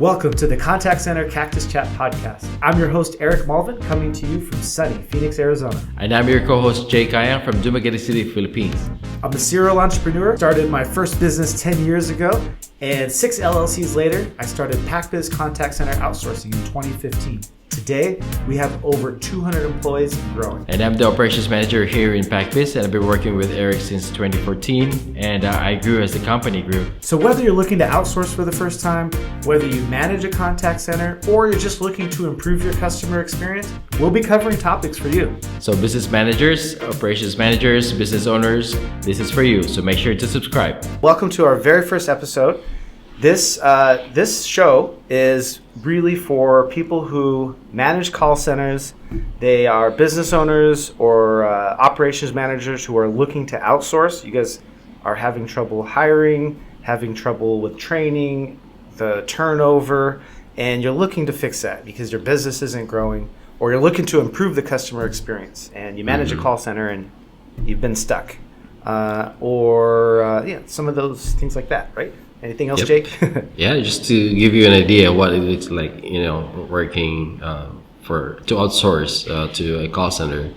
Welcome to the Contact Center Cactus Chat podcast. I'm your host, Eric Malvin, coming to you from sunny Phoenix, Arizona. And I'm your co-host, Jay Kayang from Dumaguete City, Philippines. I'm a serial entrepreneur. Started my first business 10 years ago, and 6 LLCs later, I started Pac Biz Contact Center Outsourcing in 2015. Today, we have over 200 employees and growing. And I'm the operations manager here in Pac Biz, and I've been working with Eric since 2014, and I grew as the company grew. So whether you're looking to outsource for the first time, whether you manage a contact center, or you're just looking to improve your customer experience, we'll be covering topics for you. So business managers, operations managers, business owners, this is for you, so make sure to subscribe. Welcome to our very first episode. This show is really for people who manage call centers. They are business owners or operations managers who are looking to outsource. You guys are having trouble hiring, having trouble with training, the turnover, and you're looking to fix that because your business isn't growing, or you're looking to improve the customer experience and you manage a call center and you've been stuck, or some of those things like that, right? Anything else, Yep. Jake? Yeah, just to give you an idea what it looks like, working to outsource to a call center,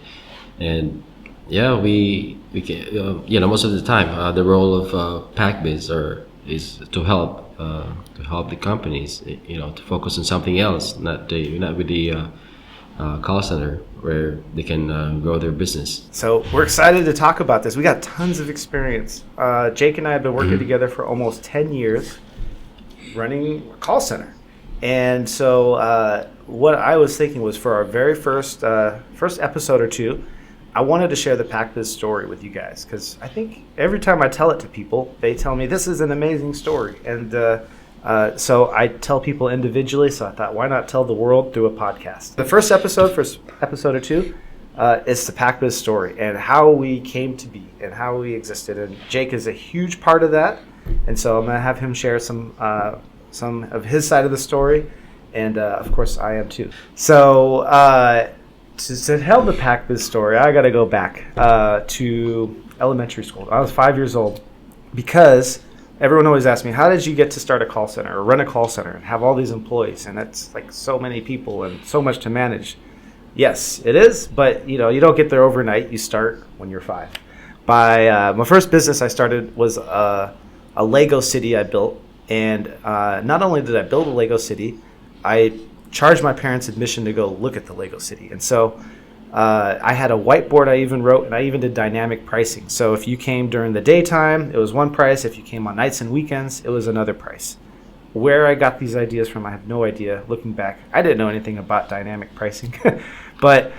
and we can, most of the time the role of Pac Biz is to help the companies, to focus on something else, not with the call center where they can grow their business. So we're excited to talk about this. We got tons of experience. Jake and I have been working together for almost 10 years running a call center. And so what I was thinking was for our very first episode or two, I wanted to share the Pac Biz story with you guys because I think every time I tell it to people, they tell me this is an amazing story. And so I tell people individually, so I thought, why not tell the world through a podcast? The first episode or two, is the Pac Biz story and how we came to be and how we existed. And Jake is a huge part of that. And so I'm going to have him share some of his side of the story. And, of course, I am too. So to tell the Pac Biz story, I got to go back to elementary school. I was 5 years old because everyone always asks me, how did you get to start a call center or run a call center and have all these employees? And that's like so many people and so much to manage. Yes, it is, but you don't get there overnight. You start when you're 5. My first business I started was a Lego city I built. And not only did I build a Lego city, I charged my parents admission to go look at the Lego city. And so I had a whiteboard I even wrote, and I even did dynamic pricing. So if you came during the daytime, it was one price. If you came on nights and weekends, it was another price. Where I got these ideas from, I have no idea. Looking back, I didn't know anything about dynamic pricing. But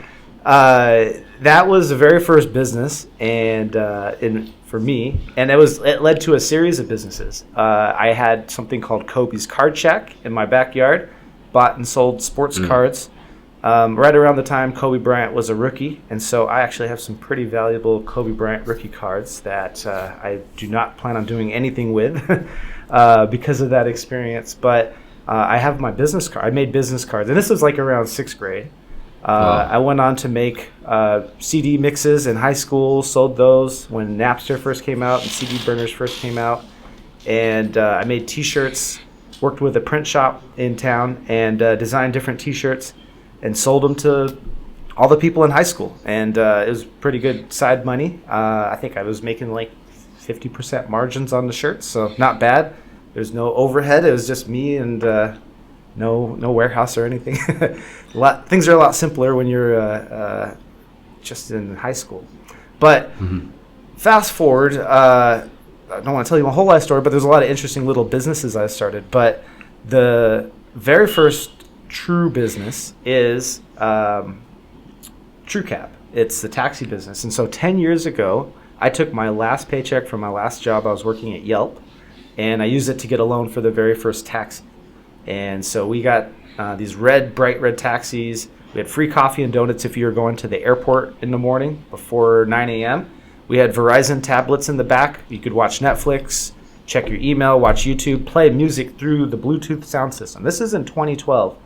that was the very first business and for me. And it led to a series of businesses. I had something called Kobe's Card Shack in my backyard, bought and sold sports cards. Right around the time Kobe Bryant was a rookie, and so I actually have some pretty valuable Kobe Bryant rookie cards that I do not plan on doing anything with because of that experience. But I have my business card. I made business cards, and this was like around 6th grade. I went on to make CD mixes in high school, sold those when Napster first came out and CD burners first came out, and I made T-shirts, worked with a print shop in town, and designed different T-shirts and sold them to all the people in high school. And it was pretty good side money. I think I was making like 50% margins on the shirts, so not bad. There's no overhead. It was just me and no warehouse or anything. Things are a lot simpler when you're just in high school. But fast forward, I don't want to tell you my whole life story, but there's a lot of interesting little businesses I started. But the very first true business is TrueCab. It's the taxi business. And so 10 years ago, I took my last paycheck from my last job. I was working at Yelp, and I used it to get a loan for the very first taxi. And so we got these bright red taxis. We had free coffee and donuts if you were going to the airport in the morning before 9 a.m. We had Verizon tablets in the back. You could watch Netflix, check your email, watch YouTube, play music through the Bluetooth sound system. This is in 2012.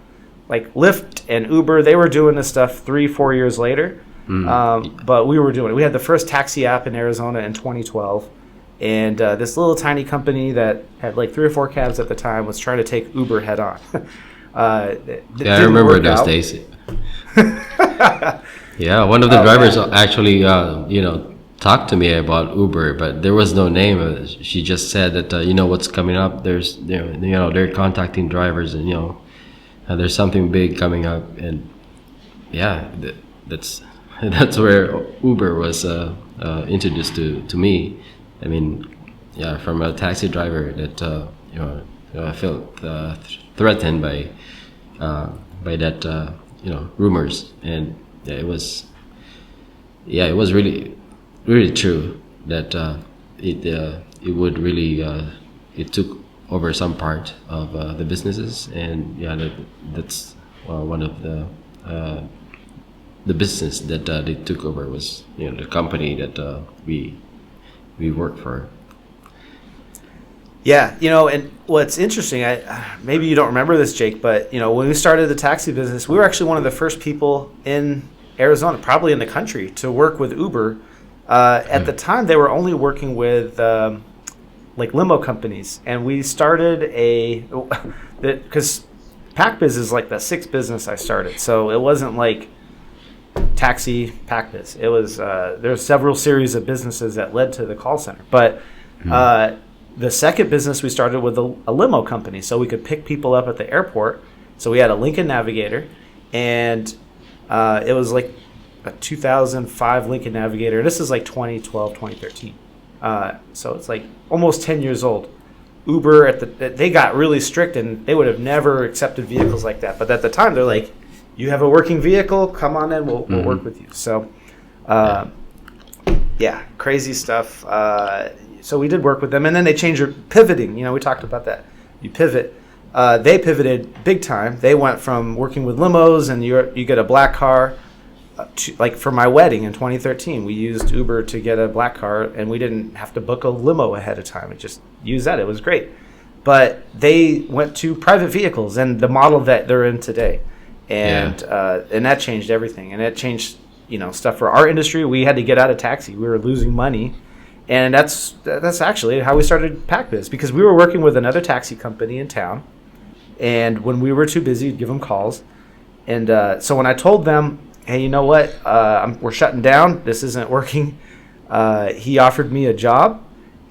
Like Lyft and Uber, they were doing this stuff 3-4 years later. But we were doing it. We had the first taxi app in Arizona in 2012. And this little tiny company that had like 3 or 4 cabs at the time was trying to take Uber head on. Yeah, I remember those days. Yeah, one of the drivers actually, talked to me about Uber, but there was no name. She just said that, what's coming up. There's, they're contacting drivers, and there's something big coming up, and yeah, that's that's where Uber was introduced to me. I mean, yeah, from a taxi driver that I felt threatened by that rumors, and yeah, it was really true that it would really it took over some part of the businesses, and yeah, that's one of the business that they took over was the company that we work for. Yeah, and what's interesting, maybe you don't remember this, Jake, but when we started the taxi business, we were actually one of the first people in Arizona, probably in the country, to work with Uber. At the time, they were only working with like limo companies, and we started because Pac Biz is like the 6th business I started, so it wasn't like taxi Pac Biz. It was there's several series of businesses that led to the call center, but the second business we started with a limo company, so we could pick people up at the airport. So we had a Lincoln Navigator, and it was like a 2005 Lincoln Navigator. This is like 2012, 2013. So it's like almost 10 years old. Uber they got really strict, and they would have never accepted vehicles like that. But at the time, they're like, "You have a working vehicle? Come on in. We'll work with you." So, yeah, crazy stuff. So we did work with them, and then they changed their pivoting. We talked about that. You pivot. They pivoted big time. They went from working with limos, and you get a black car. Like for my wedding in 2013, we used Uber to get a black car, and we didn't have to book a limo ahead of time. We just used that. It was great. But they went to private vehicles and the model that they're in today, and that changed everything. And it changed stuff for our industry. We had to get out of taxi. We were losing money, and that's actually how we started Pac Biz, because we were working with another taxi company in town, and when we were too busy, we'd give them calls. And so when I told them, "Hey, you know what? We're shutting down. This isn't working." He offered me a job,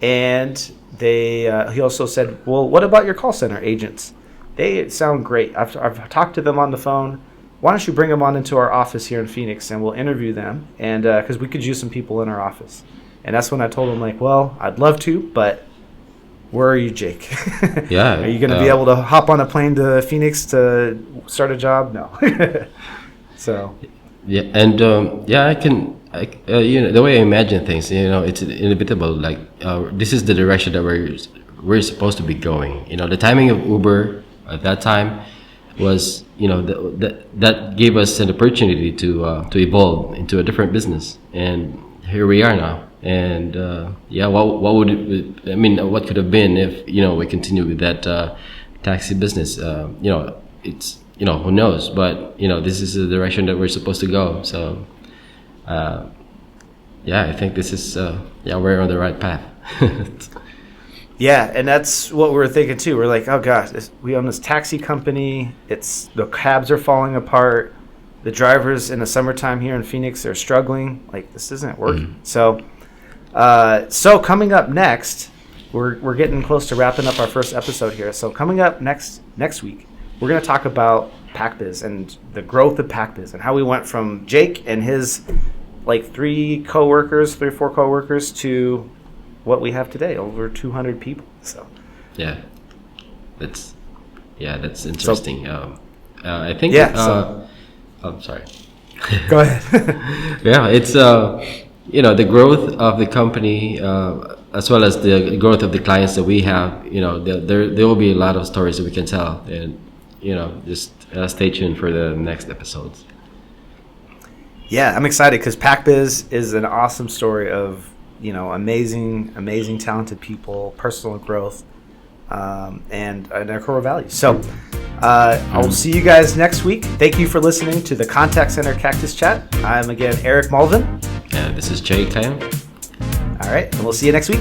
and he also said, "Well, what about your call center agents? They sound great. I've talked to them on the phone. Why don't you bring them on into our office here in Phoenix, and we'll interview them, and because we could use some people in our office." And that's when I told him, like, "Well, I'd love to, but where are you, Jake? Yeah, are you going to be able to hop on a plane to Phoenix to start a job?" No. So. Yeah, and I can, the way I imagine things, it's inevitable. Like this is the direction that we're supposed to be going. The timing of Uber at that time was, that gave us an opportunity to evolve into a different business, and here we are now. And what would what could have been if we continue with that taxi business? It's. Who knows? But this is the direction that we're supposed to go. So, I think this is we're on the right path. Yeah, and that's what we were thinking too. We're like, oh gosh, we own this taxi company. The cabs are falling apart. The drivers in the summertime here in Phoenix are struggling. Like, this isn't working. So coming up next, we're getting close to wrapping up our first episode here. So coming up next week, we're going to talk about Pac Biz and the growth of Pac Biz and how we went from Jake and his like 3 or 4 coworkers to what we have today, over 200 people. So that's interesting. I think I'm sorry. Go ahead. Yeah, it's the growth of the company as well as the growth of the clients that we have. There will be a lot of stories that we can tell, and just stay tuned for the next episodes. Yeah, I'm excited because Pac Biz is an awesome story of amazing talented people, personal growth, and our core values. So I will see you guys next week. Thank you for listening to the Contact Center Cactus Chat. I'm again Eric Mulvin. And this is Jay Kyle. All right, and we'll see you next week.